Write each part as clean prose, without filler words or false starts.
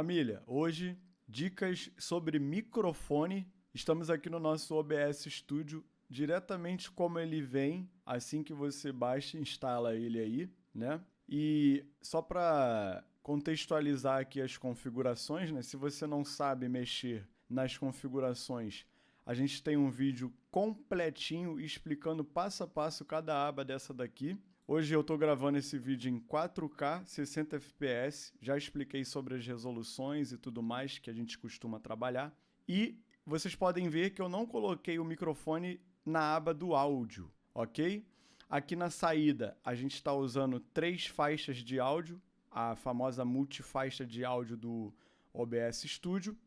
Família, hoje dicas sobre microfone. Estamos aqui no nosso OBS Studio, diretamente como ele vem, assim que você baixa e instala ele aí, né? E só para contextualizar aqui as configurações, né? Se você não sabe mexer nas configurações, a gente tem um vídeo completinho explicando passo a passo cada aba dessa daqui. Hoje eu estou gravando esse vídeo em 4K, 60 fps, já expliquei sobre as resoluções e tudo mais que a gente costuma trabalhar. E vocês podem ver que eu não coloquei o microfone na aba do áudio, ok? Aqui na saída a gente está usando 3 faixas de áudio, a famosa multifaixa de áudio do OBS Studio,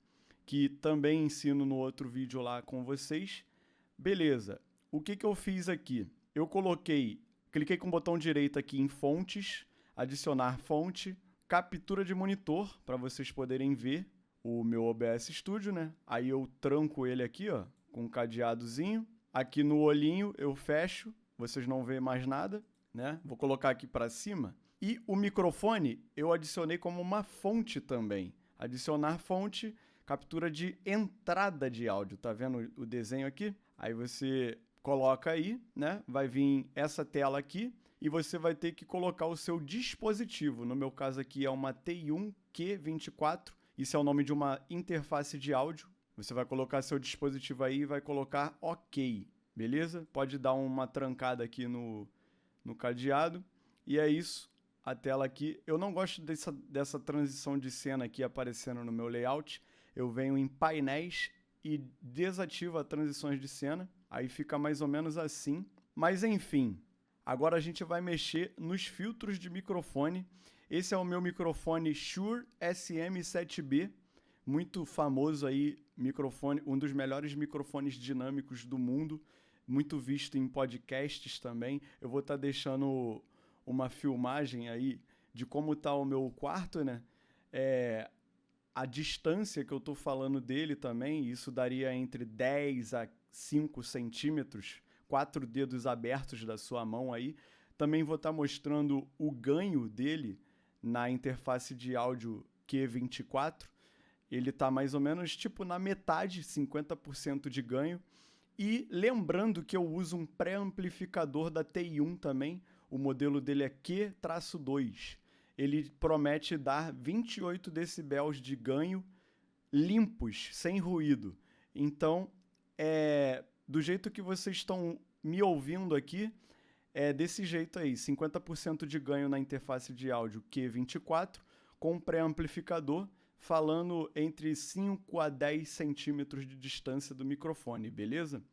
que também ensino no outro vídeo lá com vocês. Beleza, o que eu fiz aqui? Eu cliquei com o botão direito aqui em fontes, adicionar fonte, captura de monitor, para vocês poderem ver o meu OBS Studio, né? Aí eu tranco ele aqui, ó, com um cadeadozinho. Aqui no olhinho eu fecho, vocês não veem mais nada, né? Vou colocar aqui para cima. E o microfone eu adicionei como uma fonte também. Adicionar fonte, captura de entrada de áudio. Tá vendo o desenho aqui? Aí você coloca aí, né? Vai vir essa tela aqui e você vai ter que colocar o seu dispositivo. No meu caso aqui é uma TI-1Q24. Isso é o nome de uma interface de áudio. Você vai colocar seu dispositivo aí e vai colocar OK, beleza? Pode dar uma trancada aqui no cadeado. E é isso, a tela aqui. Eu não gosto dessa transição de cena aqui aparecendo no meu layout. Eu venho em painéis e desativo as transições de cena. Aí fica mais ou menos assim. Mas enfim, agora a gente vai mexer nos filtros de microfone. Esse é o meu microfone Shure SM7B, muito famoso aí, microfone, um dos melhores microfones dinâmicos do mundo, muito visto em podcasts também. Eu vou estar deixando uma filmagem aí de como está o meu quarto, né? A distância que eu estou falando dele também, isso daria entre 10 a 5 centímetros, 4 dedos abertos da sua mão aí. Também vou estar mostrando o ganho dele na interface de áudio Q24. Ele está mais ou menos tipo na metade, 50% de ganho. E lembrando que eu uso um pré-amplificador da TI-1 também, o modelo dele é Q-2. Ele promete dar 28 decibéis de ganho limpos, sem ruído. Então, do jeito que vocês estão me ouvindo aqui, é desse jeito aí, 50% de ganho na interface de áudio Q24, com um pré-amplificador, falando entre 5 a 10 centímetros de distância do microfone, beleza?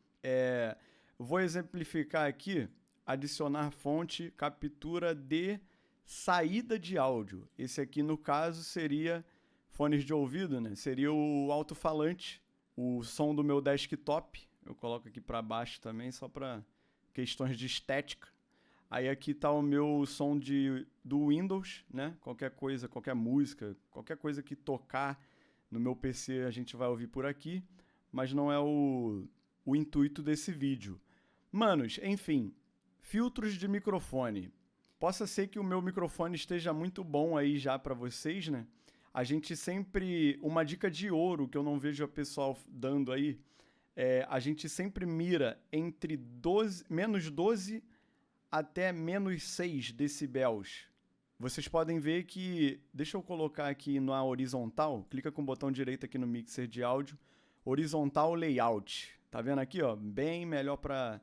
Vou exemplificar aqui, adicionar fonte, captura de saída de áudio. Esse aqui, no caso, seria fones de ouvido, né? Seria o alto-falante, o som do meu desktop. Eu coloco aqui para baixo também, só para questões de estética. Aí aqui está o meu som do Windows, né? Qualquer coisa, qualquer música, qualquer coisa que tocar no meu PC a gente vai ouvir por aqui, mas não é o intuito desse vídeo. Manos, enfim, filtros de microfone. Possa ser que o meu microfone esteja muito bom aí já para vocês, né? A gente sempre... Uma dica de ouro que eu não vejo o pessoal dando aí, a gente sempre mira entre menos 12 até menos 6 decibéis. Vocês podem ver que... Deixa eu colocar aqui na horizontal. Clica com o botão direito aqui no mixer de áudio. Horizontal layout. Tá vendo aqui, ó? Bem melhor para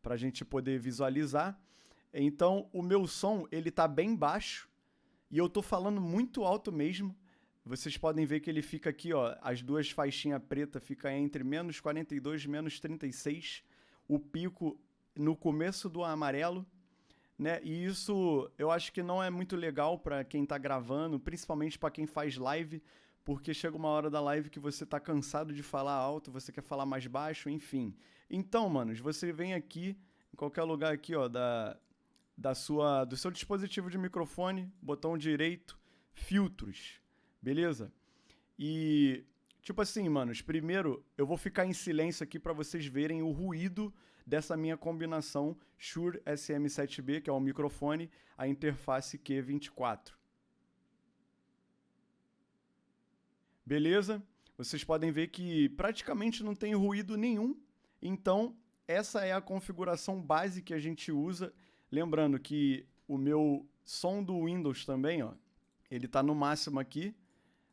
a gente poder visualizar. Então, o meu som, ele tá bem baixo e eu tô falando muito alto mesmo. Vocês podem ver que ele fica aqui, ó, as duas faixinhas pretas ficam entre menos 42 e menos 36. O pico no começo do amarelo, né? E isso eu acho que não é muito legal para quem tá gravando, principalmente para quem faz live, porque chega uma hora da live que você tá cansado de falar alto, você quer falar mais baixo, enfim. Então, manos, você vem aqui, em qualquer lugar aqui, ó, do seu dispositivo de microfone, botão direito, filtros, beleza? E, tipo assim, manos, primeiro eu vou ficar em silêncio aqui para vocês verem o ruído dessa minha combinação Shure SM7B, que é o microfone, a interface Q24. Beleza? Vocês podem ver que praticamente não tem ruído nenhum. Então, essa é a configuração base que a gente usa. Lembrando que o meu som do Windows também, ó, ele está no máximo aqui,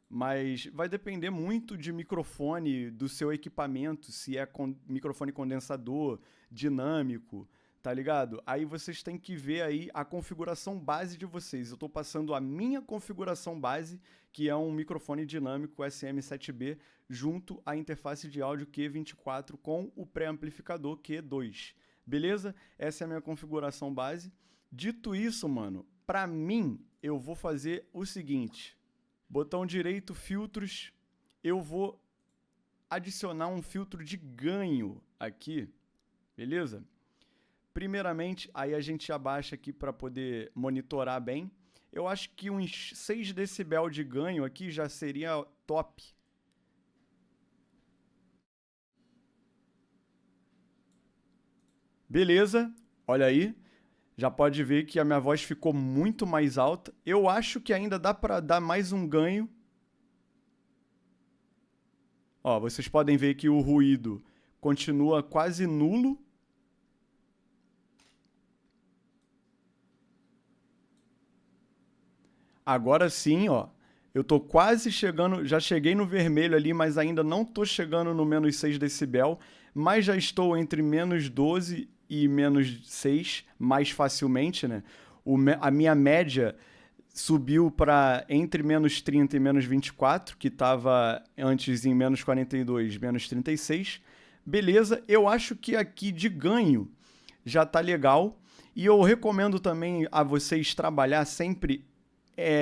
mas vai depender muito de microfone, do seu equipamento, se é microfone condensador, dinâmico, tá ligado? Aí vocês têm que ver aí a configuração base de vocês. Eu estou passando a minha configuração base, que é um microfone dinâmico SM7B, junto à interface de áudio Q24 com o pré-amplificador Q2. Beleza? Essa é a minha configuração base. Dito isso, mano, pra mim, eu vou fazer o seguinte. Botão direito, filtros. Eu vou adicionar um filtro de ganho aqui. Beleza? Primeiramente, aí a gente abaixa aqui para poder monitorar bem. Eu acho que uns 6 decibel de ganho aqui já seria top. Beleza, olha aí. Já pode ver que a minha voz ficou muito mais alta. Eu acho que ainda dá para dar mais um ganho. Ó, vocês podem ver que o ruído continua quase nulo. Agora sim, ó, eu tô quase chegando, já cheguei no vermelho ali, mas ainda não tô chegando no menos 6 decibel, mas já estou entre menos 12 e menos 6 mais facilmente, né? A minha média subiu para entre menos 30 e menos 24, que estava antes em menos 42, menos 36. Beleza, eu acho que aqui de ganho já tá legal. E eu recomendo também a vocês trabalhar sempre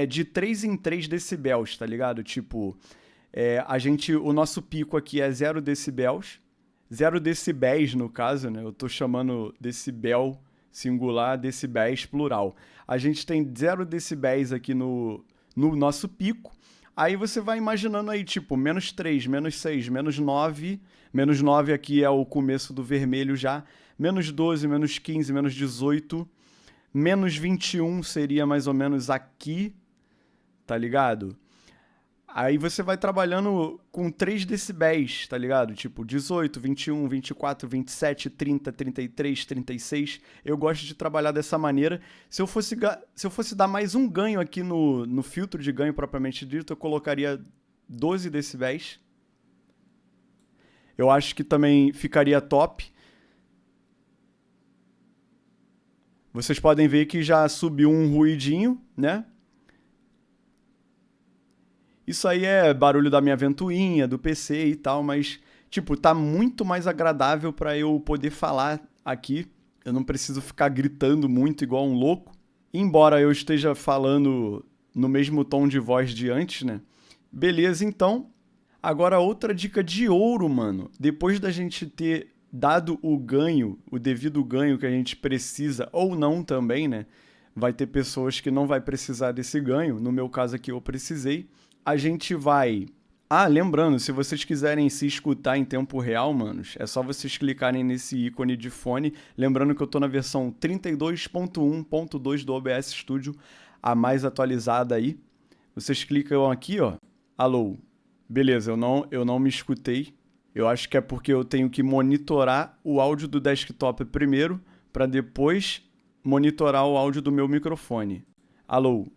de 3 em 3 decibéis, tá ligado? Tipo, o nosso pico aqui é 0 decibéis, 0 decibéis no caso, né? Eu tô chamando decibel singular, decibéis plural. A gente tem 0 decibéis aqui no nosso pico. Aí você vai imaginando aí, tipo, menos 3, menos 6, menos 9. Menos 9 aqui é o começo do vermelho já. Menos 12, menos 15, menos 18. Menos 21 seria mais ou menos aqui, tá ligado? Aí você vai trabalhando com 3 decibéis, tá ligado? Tipo 18, 21, 24, 27, 30, 33, 36. Eu gosto de trabalhar dessa maneira. Se eu fosse dar mais um ganho aqui no filtro de ganho propriamente dito, eu colocaria 12 decibéis. Eu acho que também ficaria top. Vocês podem ver que já subiu um ruidinho, né? Isso aí é barulho da minha ventoinha, do PC e tal, mas, tipo, tá muito mais agradável para eu poder falar aqui. Eu não preciso ficar gritando muito igual um louco. Embora eu esteja falando no mesmo tom de voz de antes, né? Beleza, então. Agora, outra dica de ouro, mano. Depois da gente ter dado o ganho, o devido ganho que a gente precisa, ou não também, né? Vai ter pessoas que não vai precisar desse ganho. No meu caso aqui, eu precisei. A gente vai... lembrando, se vocês quiserem se escutar em tempo real, manos, é só vocês clicarem nesse ícone de fone. Lembrando que eu tô na versão 32.1.2 do OBS Studio, a mais atualizada aí. Vocês clicam aqui, ó. Alô. Beleza, eu não me escutei. Eu acho que é porque eu tenho que monitorar o áudio do desktop primeiro, para depois monitorar o áudio do meu microfone. Alô.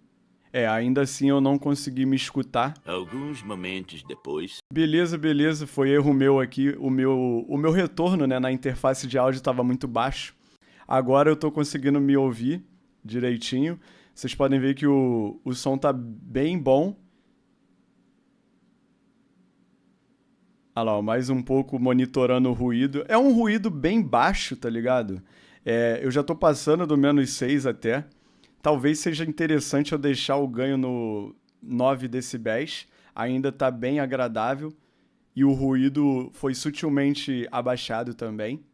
Ainda assim eu não consegui me escutar. Alguns momentos depois... Beleza, foi erro meu aqui. O meu retorno, né, na interface de áudio estava muito baixo. Agora eu estou conseguindo me ouvir direitinho. Vocês podem ver que o som tá bem bom. Olha lá, mais um pouco monitorando o ruído. É um ruído bem baixo, tá ligado? Eu já tô passando do menos 6 até. Talvez seja interessante eu deixar o ganho no 9 decibéis. Ainda tá bem agradável. E o ruído foi sutilmente abaixado também.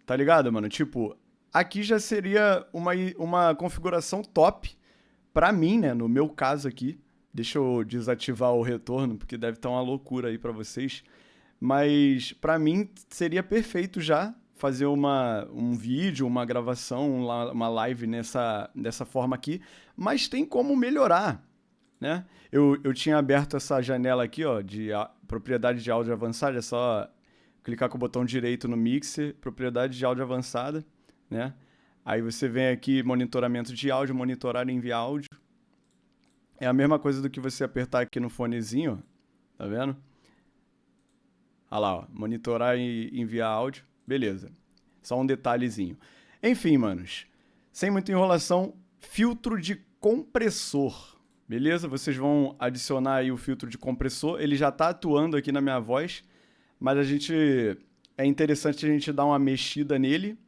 Tá ligado, mano? Tipo, aqui já seria uma configuração top pra mim, né? No meu caso aqui. Deixa eu desativar o retorno, porque deve estar uma loucura aí pra vocês. Mas pra mim seria perfeito já fazer um vídeo, uma gravação, uma live dessa forma aqui. Mas tem como melhorar. né? Eu tinha aberto essa janela aqui, ó, de propriedade de áudio avançada, é só clicar com o botão direito no mixer, propriedade de áudio avançada, né? Aí você vem aqui, monitoramento de áudio, monitorar e enviar áudio. É a mesma coisa do que você apertar aqui no fonezinho, ó, tá vendo? Olha lá, ó, monitorar e enviar áudio, beleza. Só um detalhezinho. Enfim, manos, sem muita enrolação, filtro de compressor. Beleza? Vocês vão adicionar aí o filtro de compressor. Ele já está atuando aqui na minha voz, mas é interessante a gente dar uma mexida nele.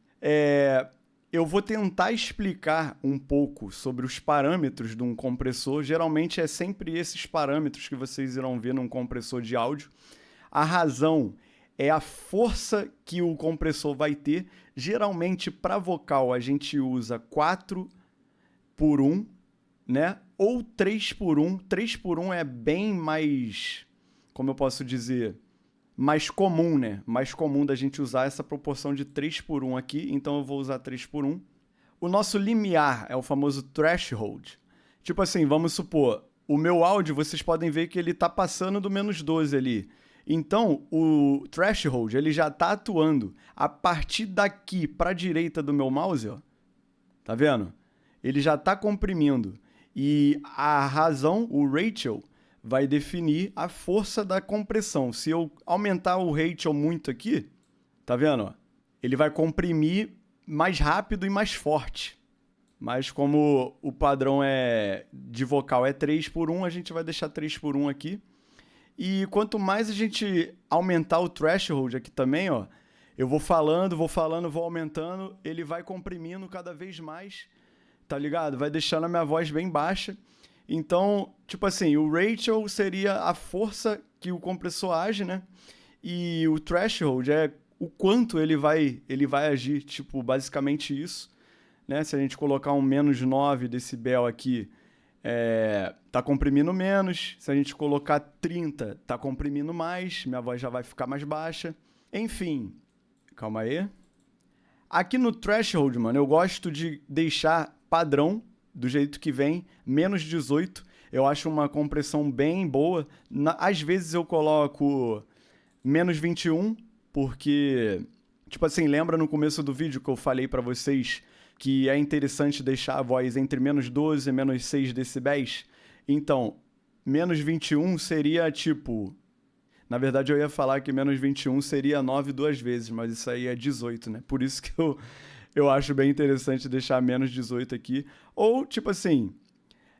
Eu vou tentar explicar um pouco sobre os parâmetros de um compressor. Geralmente é sempre esses parâmetros que vocês irão ver num compressor de áudio. A razão é a força que o compressor vai ter. Geralmente, para vocal, a gente usa 4:1, né? Ou 3:1. 3:1 é bem mais, como eu posso dizer, mais comum, né? Mais comum da gente usar essa proporção de 3:1 aqui, então eu vou usar 3:1. O nosso limiar é o famoso threshold. Tipo assim, vamos supor, o meu áudio, vocês podem ver que ele tá passando do -12 ali. Então, o threshold, ele já tá atuando. A partir daqui para a direita do meu mouse, ó, tá vendo? Ele já tá comprimindo. E a razão, o ratio, vai definir a força da compressão. Se eu aumentar o ratio muito aqui, tá vendo? Ó? Ele vai comprimir mais rápido e mais forte. Mas como o padrão de vocal é 3:1, a gente vai deixar 3:1 aqui. E quanto mais a gente aumentar o threshold aqui também, ó, eu vou falando, vou aumentando, ele vai comprimindo cada vez mais, tá ligado? Vai deixando a minha voz bem baixa. Então, tipo assim, o ratio seria a força que o compressor age, né? E o threshold é o quanto ele vai agir, tipo, basicamente isso, né? Se a gente colocar um -9 decibel aqui, tá comprimindo menos. Se a gente colocar 30, tá comprimindo mais, minha voz já vai ficar mais baixa. Enfim, calma aí. Aqui no threshold, mano, eu gosto de deixar padrão, do jeito que vem, -18. Eu acho uma compressão bem boa. Às vezes eu coloco -21, porque, tipo assim, lembra no começo do vídeo que eu falei pra vocês que é interessante deixar a voz entre -12 e -6 decibéis? Então, -21 seria tipo... Na verdade, eu ia falar que -21 seria 9 duas vezes, mas isso aí é 18, né? Por isso que eu acho bem interessante deixar -18 aqui. Ou, tipo assim,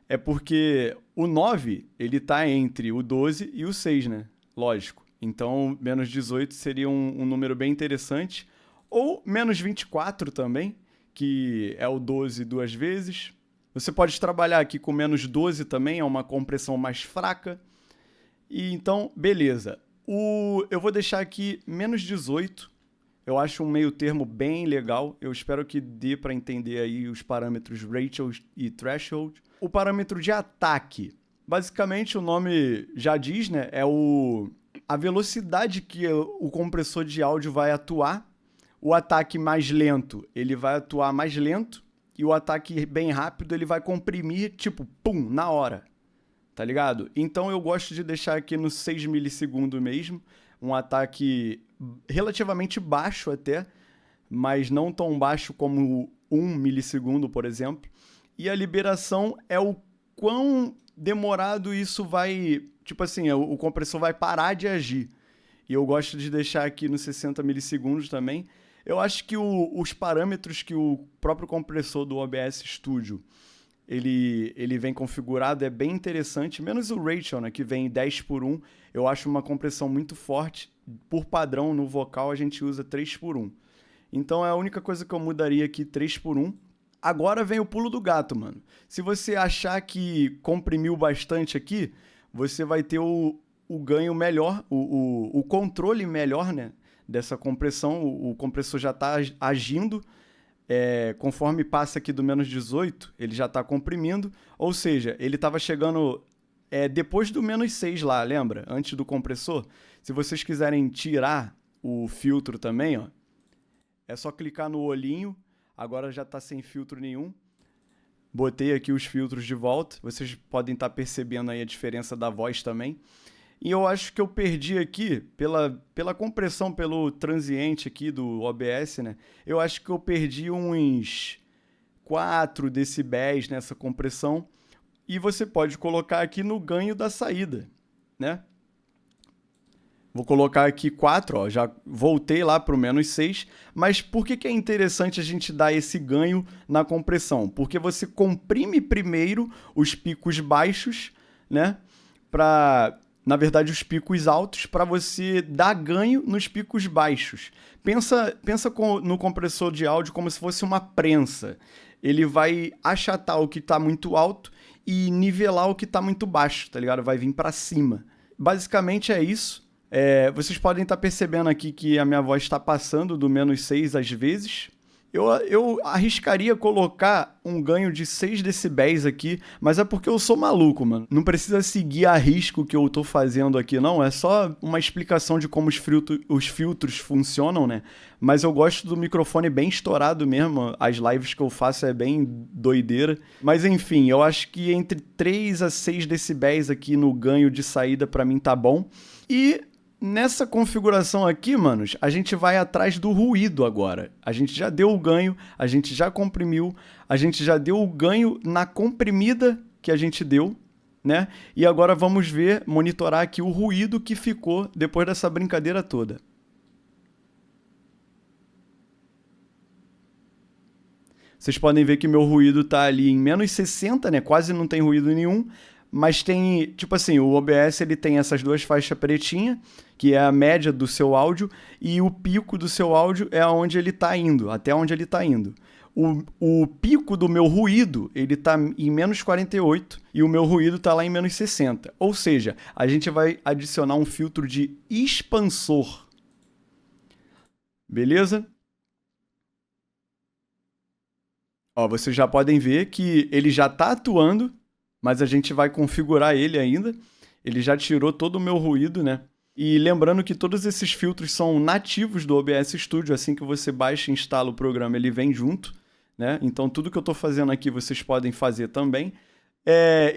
é porque o 9, ele tá entre o 12 e o 6, né? Lógico. Então, -18 seria um número bem interessante. Ou -24 também, que é o 12 duas vezes. Você pode trabalhar aqui com -12 também, é uma compressão mais fraca. E então, beleza. Eu vou deixar aqui -18. Eu acho um meio termo bem legal. Eu espero que dê para entender aí os parâmetros ratio e threshold. O parâmetro de ataque, basicamente o nome já diz, né? É a velocidade que o compressor de áudio vai atuar. O ataque mais lento, ele vai atuar mais lento. E o ataque bem rápido, ele vai comprimir, tipo, pum, na hora. Tá ligado? Então eu gosto de deixar aqui no 6 milissegundos mesmo. Um ataque relativamente baixo até, mas não tão baixo como 1 milissegundo, por exemplo. E a liberação é o quão demorado isso vai... Tipo assim, o compressor vai parar de agir. E eu gosto de deixar aqui nos 60 milissegundos também. Eu acho que os parâmetros que o próprio compressor do OBS Studio ele vem configurado é bem interessante, menos o ratio, né, que vem 10:1. Eu acho uma compressão muito forte. Por padrão, no vocal, a gente usa 3:1. Então é a única coisa que eu mudaria aqui, 3:1. Agora vem o pulo do gato, mano. Se você achar que comprimiu bastante aqui, você vai ter o ganho melhor, o controle melhor, né, dessa compressão. O compressor já está agindo. Conforme passa aqui do -18, ele já está comprimindo. Ou seja, ele estava chegando depois do -6 lá, lembra? Antes do compressor. Se vocês quiserem tirar o filtro também, ó, é só clicar no olhinho. Agora já está sem filtro nenhum. Botei aqui os filtros de volta. Vocês podem estar percebendo aí a diferença da voz também. E eu acho que eu perdi aqui, pela compressão, pelo transiente aqui do OBS, né? Eu acho que eu perdi uns 4 decibéis nessa compressão. E você pode colocar aqui no ganho da saída, né? Vou colocar aqui 4, ó, já voltei lá para o -6, mas por que é interessante a gente dar esse ganho na compressão? Porque você comprime primeiro os picos baixos, né? Na verdade, os picos altos, para você dar ganho nos picos baixos. Pensa no compressor de áudio como se fosse uma prensa. Ele vai achatar o que está muito alto e nivelar o que está muito baixo, tá ligado? Vai vir para cima. Basicamente é isso. Vocês podem estar percebendo aqui que a minha voz está passando do -6 às vezes. Eu arriscaria colocar um ganho de 6 decibéis aqui, mas é porque eu sou maluco, mano. Não precisa seguir a risco que eu tô fazendo aqui, não. É só uma explicação de como os filtros funcionam, né? Mas eu gosto do microfone bem estourado mesmo. As lives que eu faço é bem doideira. Mas enfim, eu acho que entre 3 a 6 decibéis aqui no ganho de saída pra mim tá bom. E nessa configuração aqui, manos, a gente vai atrás do ruído agora. A gente já deu o ganho, a gente já comprimiu, a gente já deu o ganho na comprimida que a gente deu, né? E agora vamos monitorar aqui o ruído que ficou depois dessa brincadeira toda. Vocês podem ver que meu ruído tá ali em -60, né? Quase não tem ruído nenhum. Mas tem, tipo assim, o OBS ele tem essas duas faixas pretinhas, que é a média do seu áudio, e o pico do seu áudio é onde ele está indo, até onde ele está indo. O pico do meu ruído, ele está em -48 e o meu ruído está lá em -60. Ou seja, a gente vai adicionar um filtro de expansor. Beleza? Ó, vocês já podem ver que ele já está atuando, mas a gente vai configurar ele ainda. Ele já tirou todo o meu ruído, né? E lembrando que todos esses filtros são nativos do OBS Studio. Assim que você baixa e instala o programa, ele vem junto, né? Então tudo que eu estou fazendo aqui vocês podem fazer também.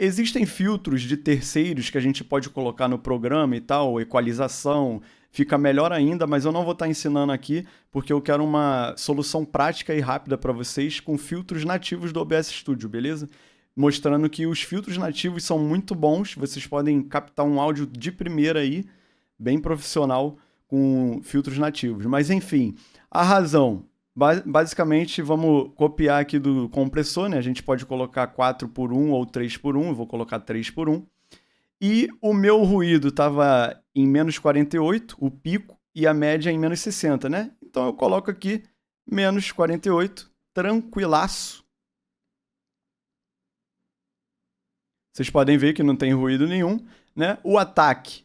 Existem filtros de terceiros que a gente pode colocar no programa e tal, equalização, fica melhor ainda, mas eu não vou estar ensinando aqui porque eu quero uma solução prática e rápida para vocês com filtros nativos do OBS Studio, beleza? Mostrando que os filtros nativos são muito bons, vocês podem captar um áudio de primeira aí, bem profissional, com filtros nativos. Mas enfim, a razão, basicamente vamos copiar aqui do compressor, né? A gente pode colocar 4x1 ou 3x1, eu vou colocar 3x1. E o meu ruído estava em -48, o pico, e a média em -60, né? Então eu coloco aqui -48, tranquilaço. Vocês podem ver que não tem ruído nenhum, né? O ataque.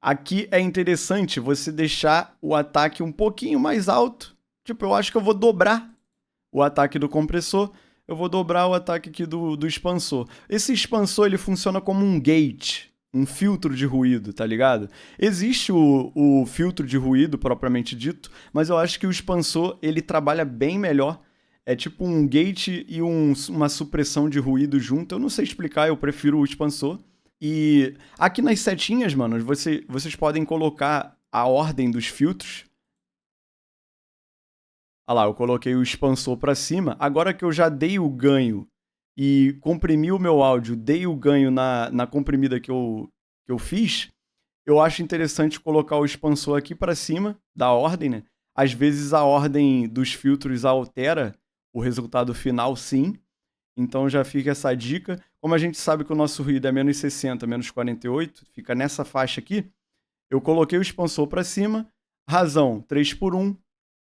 Aqui é interessante você deixar o ataque um pouquinho mais alto. Tipo, eu acho que eu vou dobrar o ataque do compressor. Eu vou dobrar o ataque aqui do expansor. Esse expansor, ele funciona como um gate, um filtro de ruído, tá ligado? Existe o filtro de ruído, propriamente dito, mas eu acho que o expansor, ele trabalha bem melhor. É tipo um gate e uma supressão de ruído junto. Eu não sei explicar, eu prefiro o expansor. E aqui nas setinhas, mano, vocês podem colocar a ordem dos filtros. Olha lá, eu coloquei o expansor para cima. Agora que eu já dei o ganho e comprimi o meu áudio, dei o ganho na comprimida que eu fiz, eu acho interessante colocar o expansor aqui para cima da ordem, né? Às vezes a ordem dos filtros altera o resultado final, sim. Então já fica essa dica. Como a gente sabe que o nosso ruído é -60, -48, fica nessa faixa aqui, eu coloquei o expansor para cima, razão 3x1,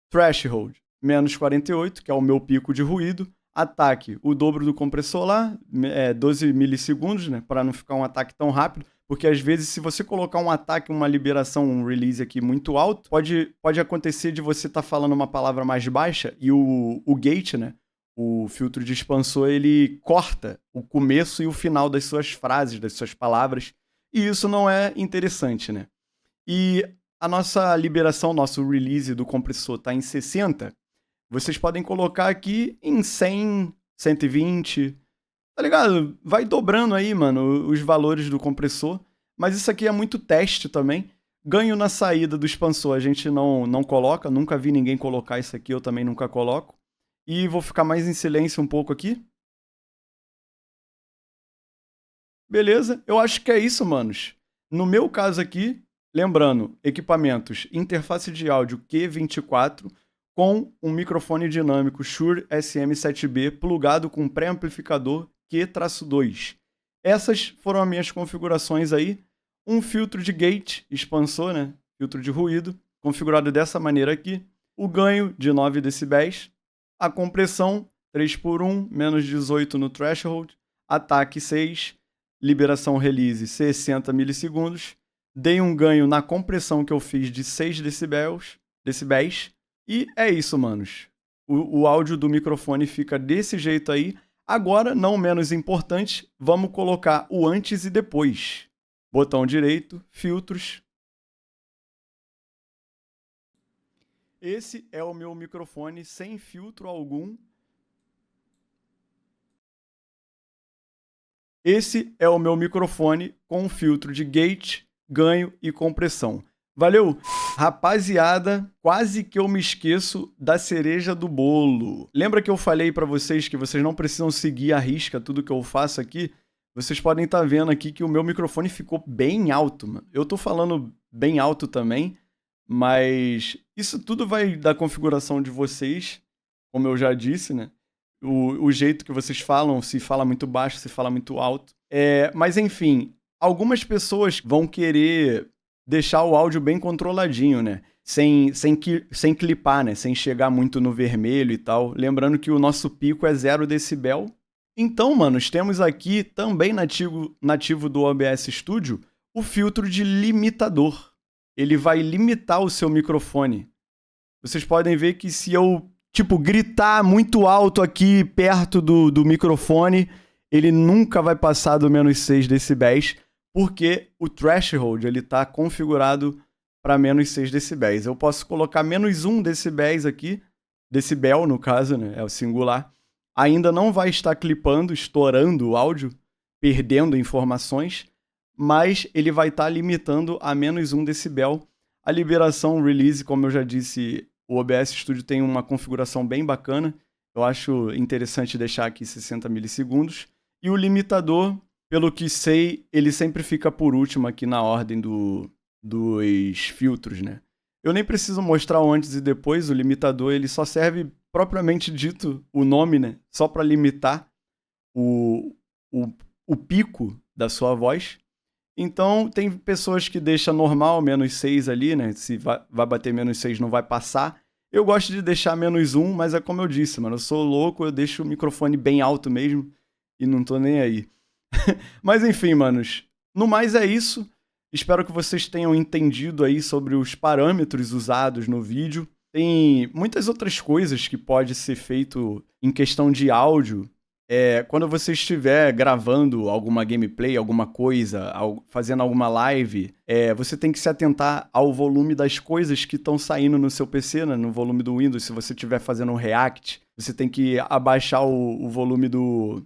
threshold -48, que é o meu pico de ruído, ataque, o dobro do compressor lá, 12 milissegundos, né, para não ficar um ataque tão rápido, porque às vezes se você colocar um ataque, uma liberação, um release aqui muito alto, pode acontecer de você estar falando uma palavra mais baixa e o gate, né, o filtro de expansor, ele corta o começo e o final das suas frases, das suas palavras, e isso não é interessante, né? E a nossa liberação, nosso release do compressor está em 60, vocês podem colocar aqui em 100, 120, tá ligado? Vai dobrando aí, mano, os valores do compressor. Mas isso aqui é muito teste também. Ganho na saída do expansor a gente não coloca. Nunca vi ninguém colocar isso aqui, eu também nunca coloco. E vou ficar mais em silêncio um pouco aqui. Beleza, eu acho que é isso, manos. No meu caso aqui, lembrando, equipamentos, interface de áudio Q24 com um microfone dinâmico Shure SM7B plugado com pré-amplificador Q-2. Essas foram as minhas configurações aí. Um filtro de gate, expansor, né? Filtro de ruído, configurado dessa maneira aqui. O ganho de 9 decibéis. A compressão 3x1, menos 18 no threshold. Ataque 6. Liberação release 60 milissegundos. Dei um ganho na compressão que eu fiz de 6 decibéis. E é isso, manos. O áudio do microfone fica desse jeito aí. Agora, não menos importante, vamos colocar o antes e depois. Botão direito, filtros. Esse é o meu microfone sem filtro algum. Esse é o meu microfone com filtro de gate, ganho e compressão. Valeu? Rapaziada, quase que eu me esqueço da cereja do bolo. Lembra que eu falei pra vocês que vocês não precisam seguir à risca tudo que eu faço aqui? Vocês podem estar vendo aqui que o meu microfone ficou bem alto, mano. Eu tô falando bem alto também, mas isso tudo vai da configuração de vocês, como eu já disse, né? O jeito que vocês falam, se fala muito baixo, se fala muito alto. Mas enfim, algumas pessoas vão querer deixar o áudio bem controladinho, né? Sem clipar, né? Sem chegar muito no vermelho e tal. Lembrando que o nosso pico é 0 decibel. Então, manos, temos aqui também nativo do OBS Studio o filtro de limitador. Ele vai limitar o seu microfone. Vocês podem ver que se eu gritar muito alto aqui perto do microfone, ele nunca vai passar do menos 6 decibéis, porque o threshold ele tá configurado para menos 6 decibéis. Eu posso colocar menos 1 decibéis aqui, decibel no caso, né, é o singular. Ainda não vai estar clipando, estourando o áudio, perdendo informações, mas ele vai estar limitando a menos 1 decibel. A liberação release, como eu já disse, o OBS Studio tem uma configuração bem bacana. Eu acho interessante deixar aqui 60 milissegundos. E o limitador, pelo que sei, ele sempre fica por último aqui na ordem dos filtros, né? Eu nem preciso mostrar o antes e depois. O limitador ele só serve, propriamente dito, o nome, né? Só para limitar o pico da sua voz. Então, tem pessoas que deixam normal, menos 6 ali, né? Se vai bater menos 6, não vai passar. Eu gosto de deixar menos 1, mas é como eu disse, mano. Eu sou louco, eu deixo o microfone bem alto mesmo e não tô nem aí. Mas enfim, manos. No mais é isso. Espero que vocês tenham entendido aí sobre os parâmetros usados no vídeo. Tem muitas outras coisas que pode ser feito em questão de áudio. Quando você estiver gravando alguma gameplay, alguma coisa, fazendo alguma live, você tem que se atentar ao volume das coisas que estão saindo no seu PC, né? No volume do Windows. Se você estiver fazendo um React, você tem que abaixar o volume do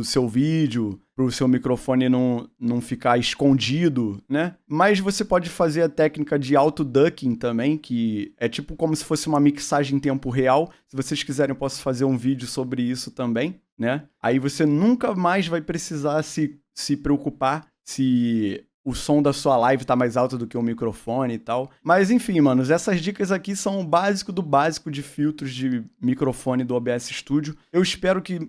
seu vídeo, para o seu microfone não ficar escondido, né? Mas você pode fazer a técnica de auto-ducking também, que é tipo como se fosse uma mixagem em tempo real. Se vocês quiserem, eu posso fazer um vídeo sobre isso também, né? Aí você nunca mais vai precisar se preocupar se o som da sua live tá mais alto do que o microfone e tal. Mas enfim, manos, essas dicas aqui são o básico do básico de filtros de microfone do OBS Studio. Eu espero que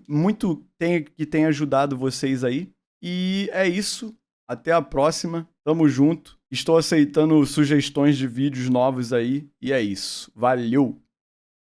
tenha ajudado vocês aí. E é isso. Até a próxima. Tamo junto. Estou aceitando sugestões de vídeos novos aí. E é isso. Valeu!